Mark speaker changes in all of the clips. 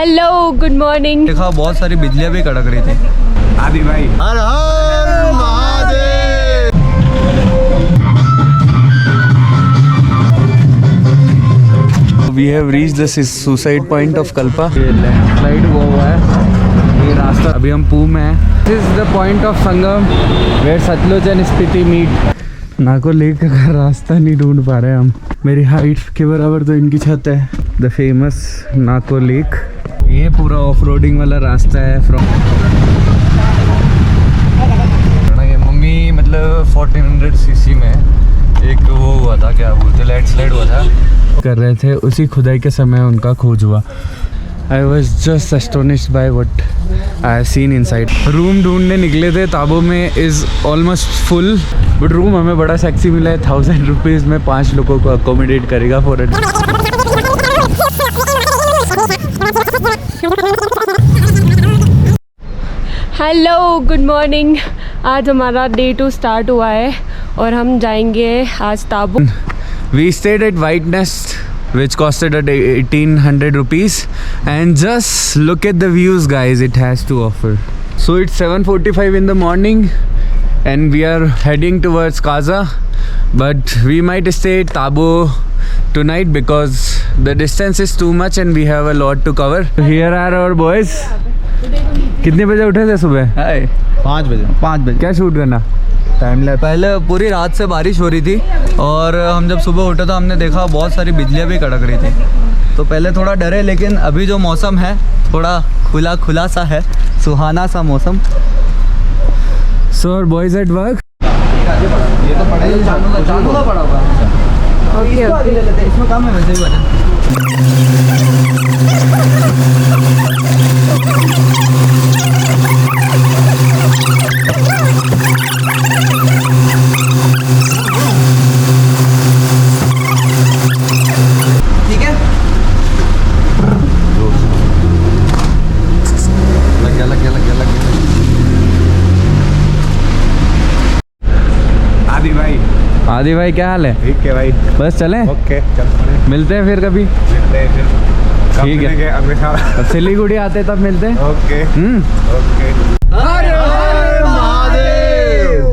Speaker 1: Hello good morning.
Speaker 2: देखा बहुत सारी बिजलियां भी कड़क रही थी।
Speaker 3: आदि भाई
Speaker 4: हर हर Mahadev.
Speaker 2: We have reached the suicide point of Kalpa. ये लैंडस्लाइड हुआ है ये रास्ता। अभी हम पू में हैं। This is the point of Sangam where Sutlej and Spiti meet. Nako lake का रास्ता नहीं ढूंढ पा रहे हम। मेरी हाइट के बराबर तो इनकी छत है। The famous Nako lake. ये पूरा ऑफ रोडिंग वाला रास्ता है फ्रॉम मम्मी मतलब 1400 सीसी में एक वो हुआ था, क्या बोलते, लैंडस्लाइड हुआ था, कर रहे थे। उसी खुदाई के समय उनका खोज हुआ। I was just astonished by what I have seen inside. Room ढूंढने निकले थे ताबो में, is almost full, but room हमें बड़ा सेक्सी मिला है। 1000 रुपीज़ में 5 लोगों को अकोमोडेट करेगा for it.
Speaker 1: Hello good morning. आज हमारा डे 2 स्टार्ट हुआ है और हम जाएंगे आज Tabo.
Speaker 2: We stayed at White Nest, which costed 1800 rupees, and just look at the views, guys, it has to offer. So it's 7:45 in the morning, and we are heading towards Kaza, but we might stay at Tabo tonight because the distance is too much and we have a lot to cover. Here are our boys. कितने बजे उठे थे सुबह?
Speaker 3: 5 बजे।
Speaker 2: क्या shoot करना?
Speaker 3: Time lapse.
Speaker 2: पहले पूरी रात से बारिश हो रही थी और हम जब सुबह उठे तो हमने देखा बहुत सारी बिजलियां भी कड़क रही थी। तो पहले थोड़ा डरे, लेकिन अभी जो मौसम है थोड़ा खुला सा है, सुहाना सा मौसम। So boys at work.
Speaker 3: ये तो पड़ा ही चालू का पड़ा हुआ है।
Speaker 1: ओके
Speaker 3: इसमें कम है वैसे ही वजन।
Speaker 2: आदि भाई क्या हाल है?
Speaker 3: ठीक है भाई,
Speaker 2: बस चलें?
Speaker 3: ओके चल पड़े।
Speaker 2: मिलते हैं फिर कभी।
Speaker 3: मिलते हैं फिर।
Speaker 2: ठीक है,
Speaker 3: अगले साल
Speaker 2: अब सिलीगुड़ी आते तब मिलते हैं।
Speaker 3: Okay okay.
Speaker 4: हर हर Mahadev.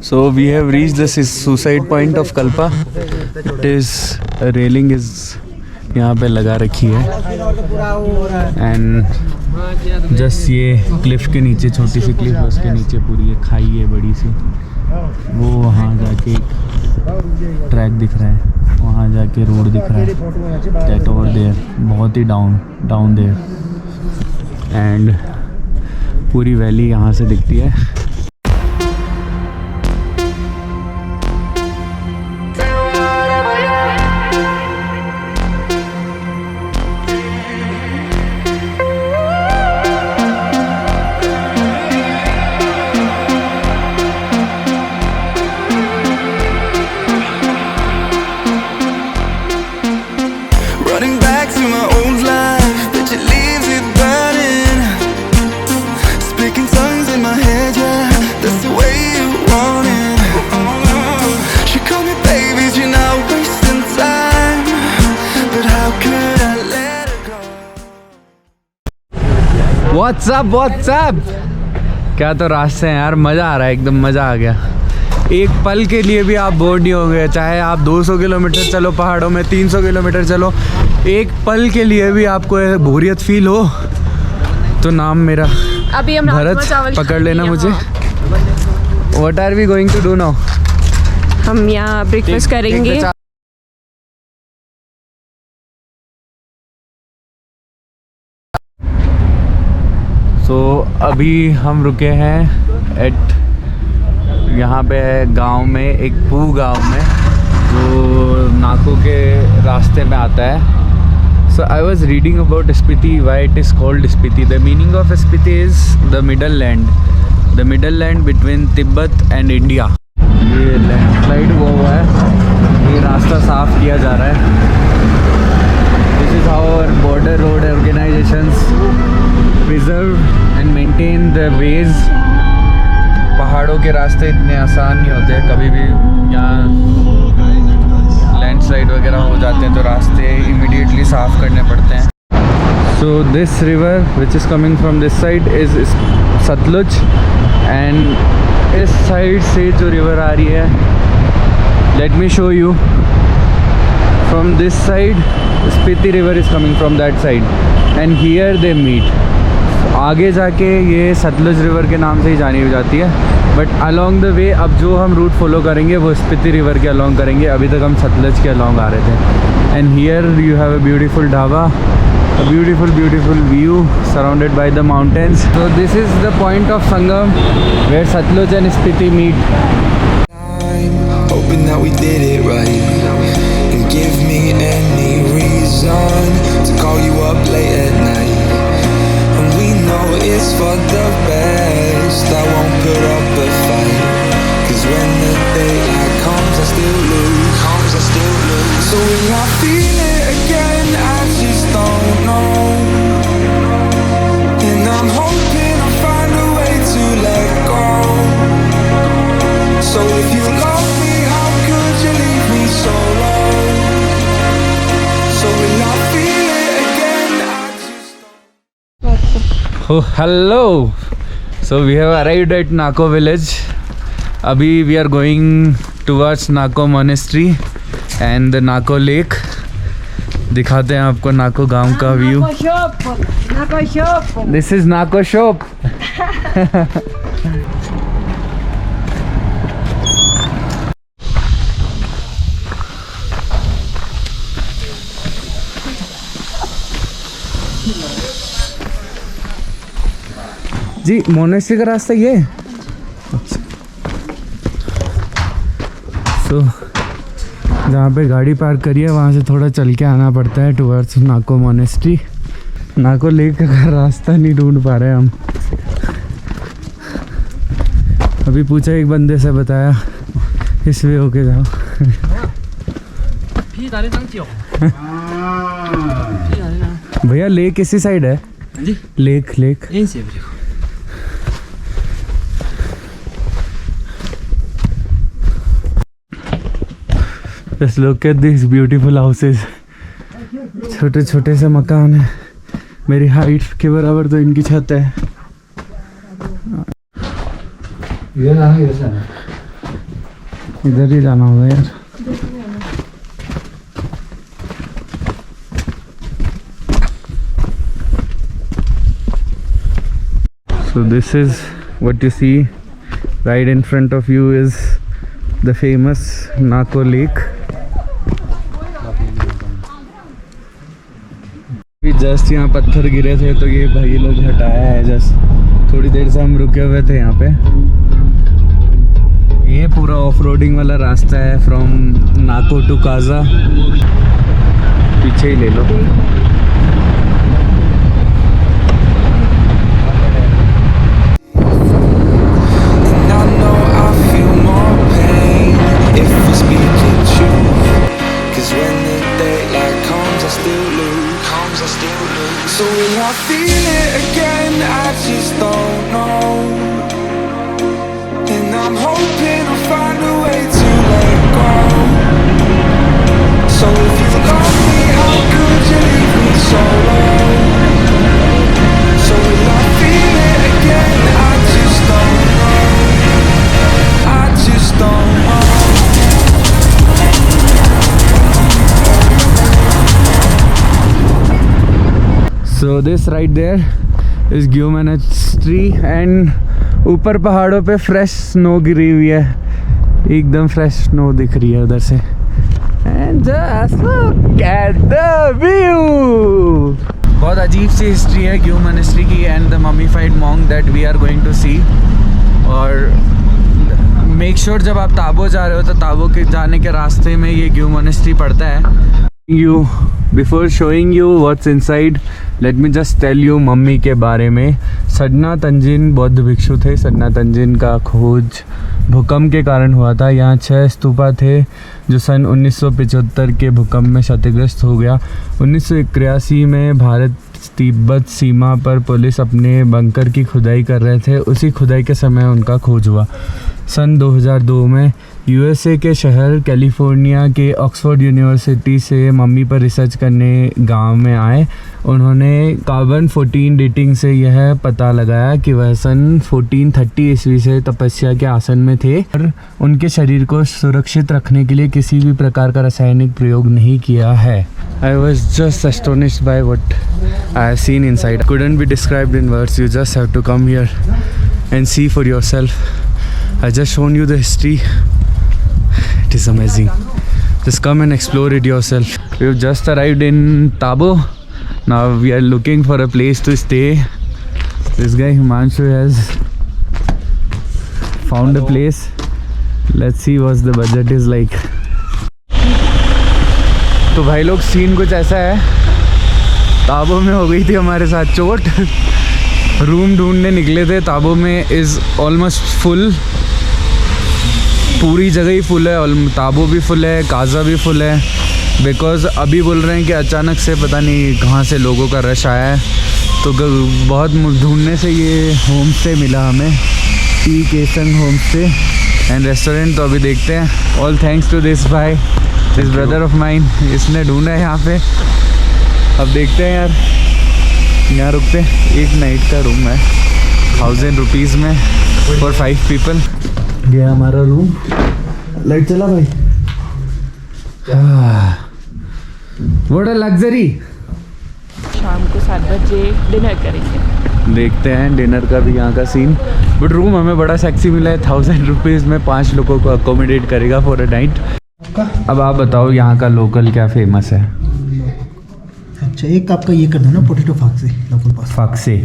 Speaker 2: So we have reached the suicide point of Kalpa. It is a railing is यहाँ पे लगा रखी है, and just ये क्लिफ के नीचे, छोटी सी क्लिफ है, उसके नीचे पूरी ये खाई है बड़ी सी। वो वहाँ जाके एक ट्रैक दिख रहा है, वहाँ जाके रोड दिख रहा है, दैट ओवर देयर, बहुत ही डाउन देयर, एंड पूरी वैली यहाँ से दिखती है।
Speaker 5: Running back to my old life, but it leaves it burning. Speaking tongues in my head, yeah, that's the way you want it. She called me baby, you're not wasting time, but how could I let her go?
Speaker 2: What's up? क्या तो रास्ते हैं यार, मज़ा आ रहा है, एकदम मज़ा आ गया। एक पल के लिए भी आप बोर नहीं हो गए, चाहे आप 200 किलोमीटर चलो पहाड़ों में, 300 किलोमीटर चलो, एक पल के लिए भी आपको बोरियत फील हो तो नाम मेरा
Speaker 1: अभी हम
Speaker 2: भरत, पकड़ लेना मुझे। What are we going to do now?
Speaker 1: हम यहाँ ब्रेकफास्ट करेंगे।
Speaker 2: सो अभी हम रुके हैं एट, यहाँ पे है गांव में, एक पू गांव में, जो नाको के रास्ते में आता है। So I was reading about Spiti, why it is called Spiti. The meaning of Spiti is the middle land between Tibet and India. ये लैंडस्लाइड हुआ है, ये रास्ता साफ किया जा रहा है. This is how our border road organizations preserve and maintain the ways. पहाड़ों के रास्ते इतने आसान नहीं होते, कभी भी यहाँ लैंडस्लाइड वगैरह हो जाते हैं तो रास्ते इमीडिएटली साफ़ करने पड़ते हैं. So this river which is coming from this side is Sutlej, and इस साइड से जो रिवर आ रही है, let me show you. From this side Spiti river is coming from that side, and here they meet. आगे जाके ये सतलुज रिवर के नाम से ही जानी हो जाती है, बट अलॉन्ग द वे अब जो हम रूट फॉलो करेंगे वो स्पीति रिवर के अलॉन्ग करेंगे. अभी तक हम सतलुज के अलॉन्ग आ रहे थे. And here you have a beautiful dhaba, a beautiful view surrounded by the mountains. So this is the point of Sangam where Sutlej and Spiti meet.
Speaker 5: Hoping that we did it right, and give me any reason to call you up late at night. And we know it's for the best, I won't put up a fight. Cause when the daylight comes, I still lose. So will I feel it again? I just don't know. And I'm hoping I'll find a way to let go. So if you love me, how could you leave me so low? So will I feel it again? I just don't.
Speaker 2: Oh, hello. So we have arrived at Nako village. Abhi we are going towards Nako monastery and the Nako lake. दिखाते हैं आपको नाको गांव का view. This is Nako shop. जी monastery का रास्ता ये है. अच्छा. सो जहाँ पे गाड़ी पार्क करी है वहाँ से थोड़ा चल के आना पड़ता है टुवर्ड्स नाको मोनेस्ट्री. नाको लेक का रास्ता नहीं ढूंढ पा रहे हम. अभी पूछा एक बंदे से, बताया इस वे होके जाओ. भैया लेक इसी साइड है. Lake Just look at these beautiful houses. छोटे छोटे से मकान है, मेरी हाइट के बराबर तो इनकी छत है. इधर ही जाना होगा यार. So this is what you see right in front of you is the famous Nako lake. Just यहाँ पत्थर गिरे थे तो ये भाई लोग हटाया है. जस्ट थोड़ी देर से हम रुके हुए थे यहाँ पे. ये पूरा ऑफ रोडिंग वाला रास्ता है फ्रॉम नाको टू काजा. पीछे ही ले लो.
Speaker 5: So will I feel it again? I just don't know. And I'm hoping I'll find a way to let go. So if you love me, how could you leave me so low? So will I feel it again? I just don't know. I just don't know.
Speaker 2: So this right there is Gyum monastery and ऊपर पहाड़ों पे fresh snow गिरी हुई है. एकदम fresh snow दिख रही है उधर से. And just look at the view. बहुत अजीब सी हिस्ट्री है Gyum monastery की and the mummified monk that we are going to see. और make sure जब आप ताबो जा रहे हो तो ताबो के जाने के रास्ते में ये Gyum monastery पड़ता है. You before showing you what's inside, let me just tell you mummy के बारे में। सडना तंजिन बौद्ध भिक्षु थे। सडना तंजिन का खोज भूकंप के कारण हुआ था। यहाँ 6 स्तूपा थे जो सन 1975 के भूकंप में क्षतिग्रस्त हो गया। 1981 में भारत तिब्बत सीमा पर पुलिस अपने बंकर की खुदाई कर रहे थे। उसी खुदाई के समय उनका खोज हुआ। सन 2002 में यूएसए के शहर कैलिफोर्निया के ऑक्सफोर्ड यूनिवर्सिटी से मम्मी पर रिसर्च करने गांव में आए। उन्होंने कार्बन 14 डेटिंग से यह पता लगाया कि वह सन 1430 ईस्वी से तपस्या के आसन में थे और उनके शरीर को सुरक्षित रखने के लिए किसी भी प्रकार का रासायनिक प्रयोग नहीं किया है। I was just astonished by what I have seen inside. Couldn't be described in words. You just have to come here and see for yourself. I just shown you the history. It is amazing. Just come and explore it yourself. We have just arrived in Tabo. Now we are looking for a place to stay. This guy Himanshu has found a place. Let's see what the budget is like. तो भाई लोग scene कुछ ऐसा है। ताबो में हो गई थी हमारे साथ चोट। रूम ढूंढने निकले थे। ताबो में इज़ ऑलमोस्ट फुल। पूरी जगह ही फुल है। ताबो भी फुल है, काज़ा भी फुल है। बिकॉज़ अभी बोल रहे हैं कि अचानक से पता नहीं कहाँ से लोगों का रश आया है। तो बहुत ढूंढने से ये होम स्टे मिला हमें, T Kesang home stay and restaurant. तो अभी देखते हैं। ऑल थैंक्स टू दिस भाई, दिस ब्रदर ऑफ माइन। इसने ढूंढा है यहाँ पे। अब देखते हैं यार, यहाँ रुकते हैं। 1 नाइट का रूम है 1000 रुपीज़ में फॉर 5 पीपल। ये हमारा रूम। लाइट चला भाई। What a luxury.
Speaker 1: शाम को 7 बजे डिनर करेंगे।
Speaker 2: देखते हैं डिनर का भी यहाँ का सीन। बट रूम हमें बड़ा सेक्सी मिला है। 1000 रुपीज़ में 5 लोगों को अकोमोडेट करेगा फॉर अ नाइट। अब आप बताओ यहाँ का लोकल क्या फेमस है।
Speaker 3: अच्छा, एक आपका ये कर दो ना, पोटैटो फाक्से लोकल पास।
Speaker 2: फाक्से,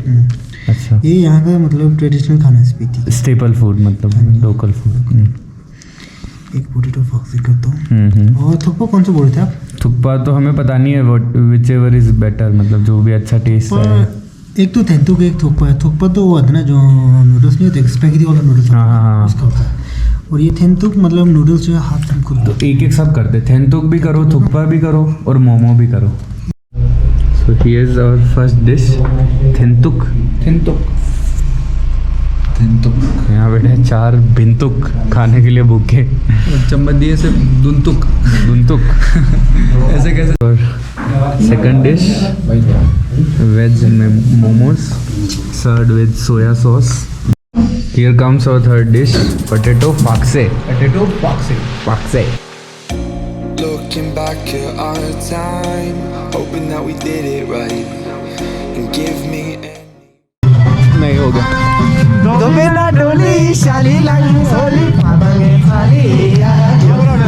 Speaker 2: अच्छा।
Speaker 3: ये यहाँ का मतलब ट्रेडिशनल खाना है स्पीति।
Speaker 2: स्टेपल फूड मतलब लोकल फूड।
Speaker 3: एक पोटैटो फाक्से करता हूँ। और थुक्पा कौन सा बोल रहे थे आप?
Speaker 2: थुक्पा तो हमें पता नहीं है। विच एवर इज़ बेटर, मतलब जो भी अच्छा टेस्ट है।
Speaker 3: एक तो थेंतुक, एक थुक्पा है। थुक्पा तो वो आता है ना जो नूडल्स नहीं होते, स्पैगेटी वाला नूडल्स।
Speaker 2: हाँ,
Speaker 3: उसका होता है। और ये थेंतुक मतलब नूडल्स जो है हाथ से खुद।
Speaker 2: तो एक सब करते। थेंतुक भी करो, थुक्पा भी करो और मोमो भी करो। So here is our first dish, thenthuk. यहाँ बैठे 4 भिंतुक खाने के लिए भूखे।
Speaker 3: चम्मच दिए से दुनतुक
Speaker 2: ऐसे कैसे। और सेकंड डिश वेज में momos served with soya sauce. Here comes our third dish, potato fakse.
Speaker 5: Looking back at our time, hoping that we did it right, and give me
Speaker 2: नहीं हो गया।
Speaker 4: Domina doli shali lang soli pabange fali ya.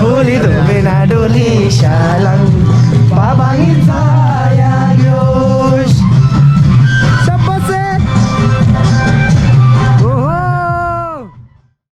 Speaker 4: Doli domina doli shalang